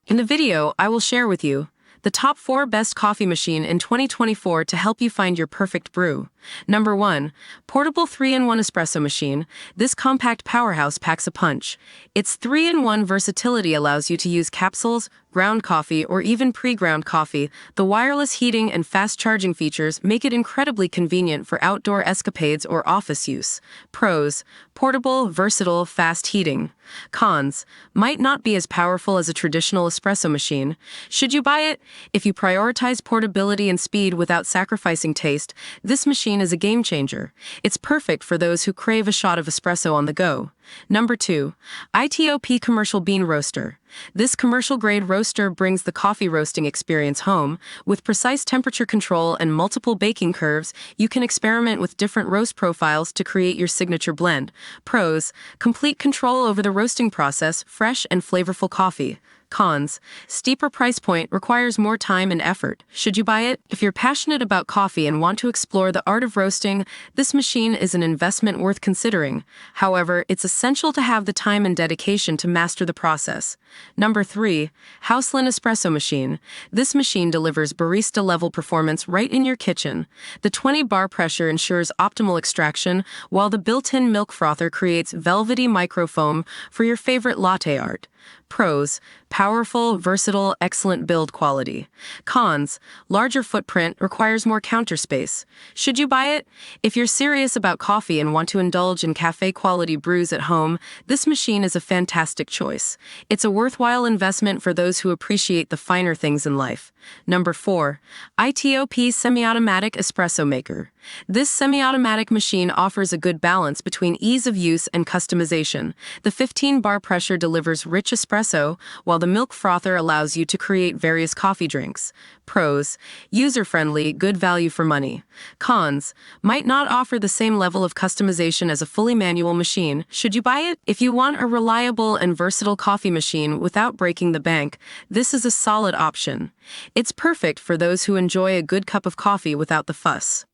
In the video, I will share with you the top 4 best coffee machine in 2024 to help you find your perfect brew. Number 1. Portable 3-in-1 espresso machine. This compact powerhouse packs a punch. Its 3-in-1 versatility allows you to use capsules, ground coffee, or even pre-ground coffee. The wireless heating and fast charging features make it incredibly convenient for outdoor escapades or office use. Pros: portable, versatile, fast heating. Cons: might not be as powerful as a traditional espresso machine. Should you buy it? If you prioritize portability and speed without sacrificing taste, this machine is a game changer. It's perfect for those who crave a shot of espresso on the go. Number 2. ITOP Commercial Bean Roaster. This commercial-grade roaster brings the coffee roasting experience home. With precise temperature control and multiple baking curves, you can experiment with different roast profiles to create your signature blend. Pros: complete control over the roasting process, fresh and flavorful coffee. Cons: steeper price point, requires more time and effort. Should you buy it? If you're passionate about coffee and want to explore the art of roasting, this machine is an investment worth considering. However, it's essential to have the time and dedication to master the process. Number 3. Houseland Espresso Machine. This machine delivers barista-level performance right in your kitchen. The 20-bar pressure ensures optimal extraction, while the built-in milk frother creates velvety microfoam for your favorite latte art. Pros: powerful, versatile, excellent build quality. Cons: larger footprint, requires more counter space. Should you buy it? If you're serious about coffee and want to indulge in cafe-quality brews at home, this machine is a fantastic choice. It's a worthwhile investment for those who appreciate the finer things in life. Number 4. ITOP Semi-Automatic Espresso Maker. This semi-automatic machine offers a good balance between ease of use and customization. The 15-bar pressure delivers rich espresso, while the milk frother allows you to create various coffee drinks. Pros: user-friendly, good value for money. Cons: might not offer the same level of customization as a fully manual machine. Should you buy it? If you want a reliable and versatile coffee machine without breaking the bank, this is a solid option. It's perfect for those who enjoy a good cup of coffee without the fuss.